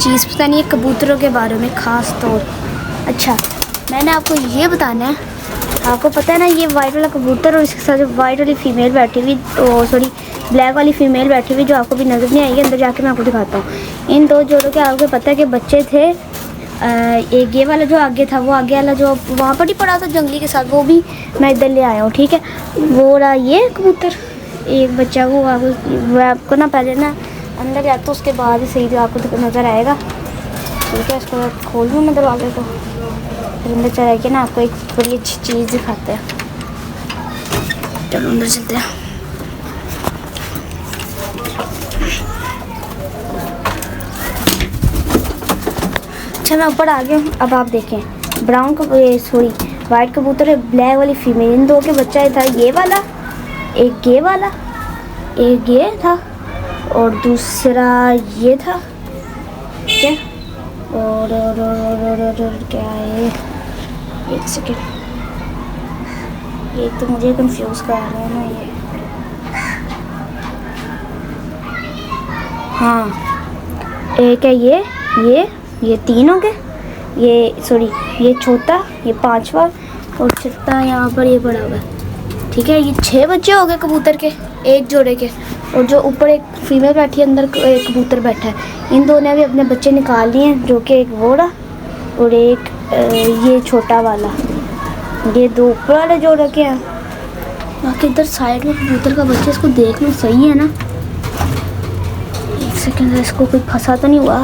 चीज़ पता नहीं है कबूतरों के बारे में ख़ास तौर। अच्छा, मैंने आपको ये बताना है, आपको पता है ना ये वाइट वाला कबूतर और इसके साथ जो वाइट वाली फ़ीमेल बैठी हुई, सॉरी ब्लैक वाली फ़ीमेल बैठी हुई, जो आपको भी नज़र नहीं आएगी, अंदर जाके मैं आपको दिखाता हूँ। इन दो जोड़ों के आपको पता है कि बच्चे थे। एक ये वाला जो आगे था, वो आगे वाला जो वहाँ पर ही पड़ा था जंगली के साथ, वो भी मैं इधर ले आया हूँ। ठीक है, वो रहा ये कबूतर, एक बच्चा वो आपको ना पहले ना अंदर जाता तो उसके बाद ही सही आपको नज़र आएगा। ठीक है, इसको खोल दूँ मैं दरवाजे को, फिर अंदर चला के ना आपको एक बड़ी अच्छी चीज़ दिखाते हैं। चलो अंदर चलते हैं। अच्छा, मैं ऊपर आ गया हूँ। अब आप देखें, ब्राउन सॉरी वाइट कबूतर है, ब्लैक वाली फीमेल, इन दो के बच्चा था ये वाला, एक ये वाला, एक ये था और दूसरा ये था। ठीक है, और क्या है, एक सेकेंड, ये तो मुझे कंफ्यूज कर रहा है ना ये। हाँ, एक है ये तीन हो गए, ये सॉरी ये छोटा, ये पांचवा और छठा यहाँ पर ये पड़ा हुआ है। ठीक है, ये 6 बच्चे हो गए कबूतर के, एक जोड़े के। और जो ऊपर एक फीमेल बैठी है, अंदर एक कबूतर बैठा है। इन दोनों ने भी अपने बच्चे निकाल लिए हैं, जो कि एक वो रहा और एक ये छोटा वाला। ये दो ऊपर वाले जोड़ रखे हैं। बाकी इधर साइड में कबूतर का बच्चा, इसको देख लो सही है ना। एक सेकेंड, इसको कोई फंसा तो नहीं हुआ,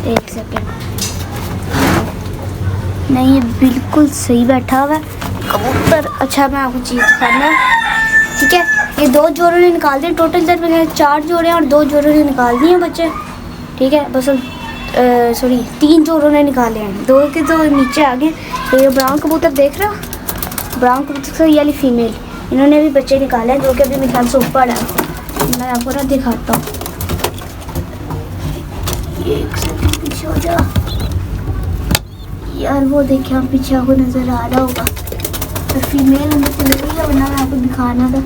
एक सेकेंड, नहीं ये बिल्कुल सही बैठा हुआ है कबूतर। अच्छा, मैं आपको चीज़ दिखाना है। ठीक है, ये 2 जोड़ों ने निकाल दिए, टोटल इधर में 4 जोड़े हैं और 2 जोड़ों ने निकाल दिए बच्चे। ठीक है, बस सॉरी 3 जोड़ों ने निकाले हैं, 2 के तो नीचे आ गए। तो ये ब्राउन कबूतर देख रहे हो, ब्राउन कबूतर से ये वाली फीमेल, इन्होंने भी बच्चे निकाले हैं, जो कि अभी मेरे ख्याल से ऊपर है। मैं आपको ना दिखाता हूँ, एक सेकंड पीछे हो जा यार, वो देखिए आप पीछे आपको नज़र आ रहा होगा, तो फीमेल अंदर चल रही है, वरना मैं आपको दिखाना था।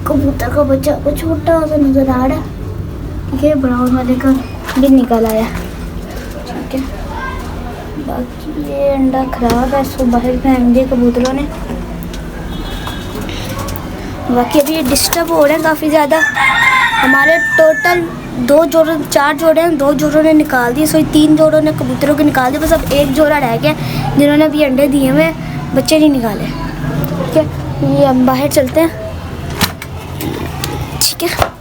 कबूतर का बच्चा आपको छोटा सा नज़र आ रहा है। ठीक है, ब्राउन वाले का भी निकल आया। ठीक है, बाकी ये अंडा ख़राब है, इसको बाहर फेंक दिया कबूतरों ने। बाकी अभी ये डिस्टर्ब हो रहे हैं काफ़ी ज़्यादा। हमारे टोटल 4 जोड़े हैं, 2 जोड़ों ने निकाल दिए, सॉरी 3 जोड़ों ने कबूतरों के निकाल दिए, बस अब एक जोड़ा रह गया जिन्होंने अभी अंडे दिए हुए, बच्चे नहीं निकाले। ठीक है, ये हम बाहर चलते हैं। ठीक है,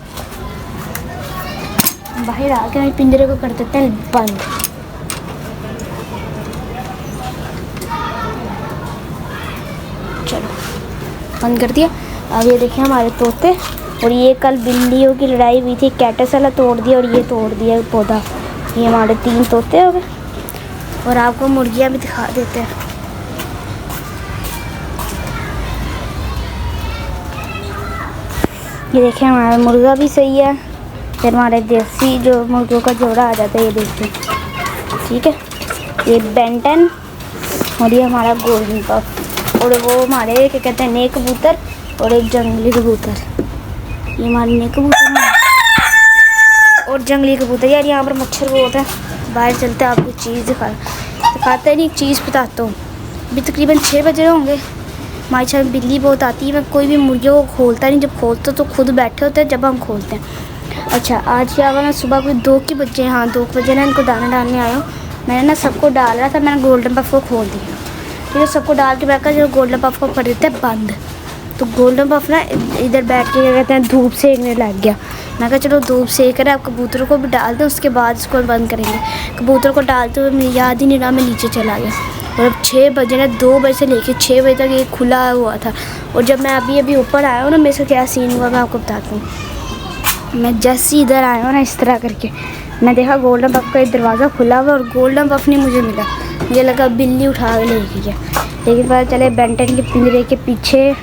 बाहर आके पिंजरे को कर देते हैं बंद। चलो बंद कर दिया। अब ये देखिए हमारे तोते, और ये कल बिल्लियों की लड़ाई हुई थी, कैटस वाला तोड़ दिया और ये तोड़ दिया पौधा। ये हमारे 3 तोते हो गए। और आपको मुर्गियाँ भी दिखा देते हैं। ये देखिए हमारा मुर्गा भी सही है, फिर हमारे देसी जो मुर्गों का जोड़ा आ जाता है, ये देखिए। ठीक है, ये बेंटन और ये हमारा गोल्डन पफ, और वो हमारे क्या कहते हैं नेक कबूतर और एक जंगली कबूतर। ये हमारे नेक कबूतर और जंगली कबूतर। यार यहाँ पर मच्छर बहुत है, बाहर चलते हैं, आपको चीज़ दिखाते नहीं, एक चीज़ बताता हूँ। अभी तकरीबन 6 बजे होंगे, हमारे छत बिल्ली बहुत आती है। मैं कोई भी मुर्गियों को खोलता नहीं, जब खोलते तो खुद बैठे होते हैं जब हम खोलते हैं। अच्छा, आज क्या हुआ ना, सुबह कोई 2 के बजे, हाँ 2 बजे ना इनको दाना डालने आया हूँ। मैंने ना सबको डाल रहा था, मैंने गोल्डन पफ को खोल दिया। ठीक है, सबको डाल के बैठा, जो गोल्डन पफ को कर देते हैं बंद। तो गोल्डन पफ ना इधर बैठ के क्या कहते हैं धूप सेकने लग गया। मैं कहा चलो धूप सेक कर आप कबूतरों को भी डाल दें, उसके बाद इसको बंद करेंगे। कबूतर को डालते हुए मुझे याद ही नहीं रहा, मैं नीचे चला गया। और अब 6 बजे ना, 2 बजे से लेके 6 बजे तक ये खुला हुआ था। और जब मैं अभी ऊपर आया हूँ ना, मेरे से क्या सीन हुआ मैं आपको बताता हूँ। मैं जैसे इधर आया हूँ ना, इस तरह करके मैं देखा गोल्डन पफ का एक दरवाज़ा खुला हुआ और गोल्डन पफ नहीं मुझे मिला। मुझे लगा बिल्ली उठा के ले गया, लेकिन पता चले बेंटन के पिंजरे के पीछे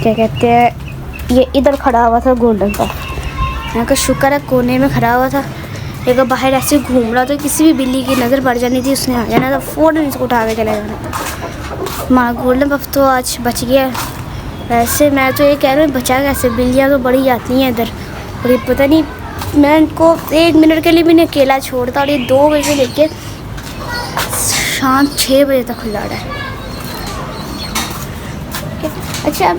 क्या कहते हैं ये इधर खड़ा हुआ था गोल्डन पफ। मैं का शुक्र है कोने में खड़ा हुआ था, एक बाहर ऐसे घूम रहा था, किसी भी बिल्ली की नज़र पड़ जानी थी, उसने आ जाना था, फ़ौरन इसको उठा के चला जाना था। हमारा गोल्डन पफ तो आज बच गया। वैसे मैं तो ये कह रहा हूँ बचा कैसे, बिल्लियाँ तो बड़ी आती हैं इधर, और ये पता नहीं मैं इनको 1 मिनट के लिए भी नहीं अकेला छोड़ता और ये 2 बजे से लेके शाम 6 बजे तक खुला रहा है। अच्छा,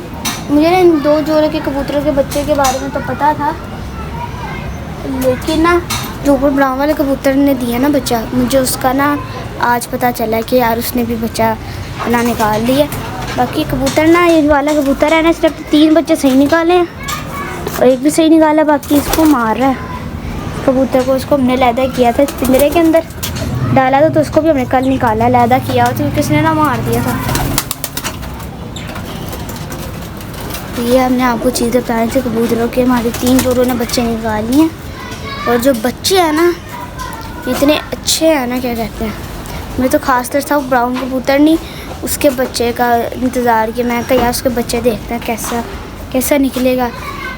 मुझे ना इन 2 जोड़े के कबूतरों के बच्चे के बारे में तो पता था, लेकिन ना जो ऊपर ब्राउन वाले कबूतर ने दिया ना बच्चा, मुझे उसका ना आज पता चला कि यार उसने भी बच्चा ना निकाल लिया। बाकी कबूतर ना, ये वाला कबूतर है ना, सिर्फ 3 बच्चे सही निकाले हैं और 1 भी सही निकाला, बाकी इसको मार रहा है कबूतर को। उसको हमने लैदा किया था, पिंजरे के अंदर डाला था, तो उसको भी हमने कल निकाला, लैदा किया हो तो किसने ना मार दिया था। तो ये हमने आपको चीज़ें बताई थी कबूतरों के। हमारे 3 जोड़ों ने बच्चे निकाल लिए हैं और जो बच्चे हैं ना इतने अच्छे हैं ना, क्या कहते हैं, मैं तो ख़ास तौर से ब्राउन कबूतर नहीं, उसके बच्चे का इंतज़ार किया। मैं कहा यार उसके बच्चे देखते हैं कैसा निकलेगा।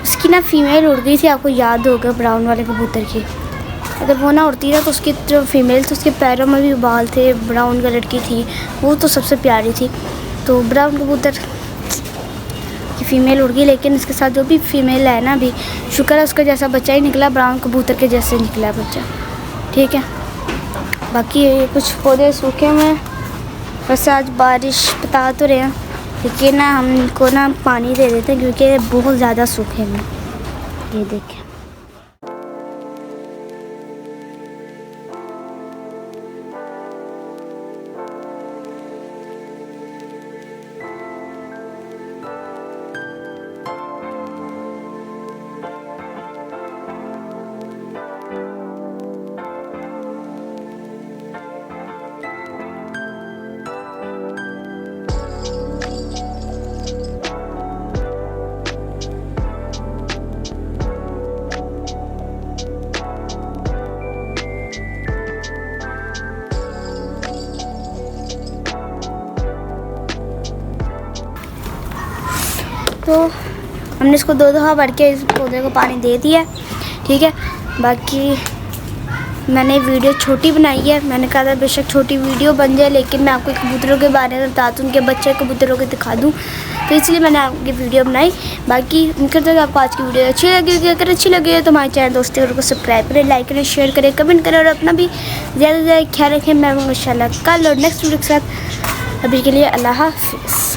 उसकी ना फीमेल उड़ गई थी, आपको याद होगा ब्राउन वाले कबूतर की। अगर वो ना उड़ती ना तो उसकी जो फीमेल थी उसके पैरों में भी बाल थे, ब्राउन कलर की थी, वो तो सबसे प्यारी थी। तो ब्राउन कबूतर की फ़ीमेल उड़ गई, लेकिन इसके साथ जो भी फीमेल है ना, अभी शुक्र है उसका जैसा बच्चा ही निकला, ब्राउन कबूतर के जैसे निकला बच्चा। ठीक है, बाकी कुछ पौधे सूखे हुए हैं, बस आज बारिश बता तो रहे हैं, लेकिन ना हम इनको ना पानी दे देते हैं क्योंकि बहुत ज़्यादा सूखे हैं। ये देखें, तो हमने इसको 2 दफ़ा भर के इस पौधे को पानी दे दिया। ठीक है, बाकी मैंने वीडियो छोटी बनाई है, मैंने कहा था बेशक छोटी वीडियो बन जाए, लेकिन मैं आपको कबूतरों के बारे में बता दूँ, उनके बच्चे कबूतरों को दिखा दूँ, तो इसलिए मैंने आपकी वीडियो बनाई। बाकी उम्मीद करता हूँ आपको आज की वीडियो अच्छी लगेगी। अगर अच्छी लगी तो हमारे चैनल दोस्तों को सब्सक्राइब करें, लाइक करें, शेयर करें, कमेंट करें और अपना भी ज़्यादा से ज़्यादा ख्याल रखें। मैं इंशाल्लाह कल और नेक्स्ट वीडियो के साथ, अभी के लिए अल्लाह हाफ़िज़।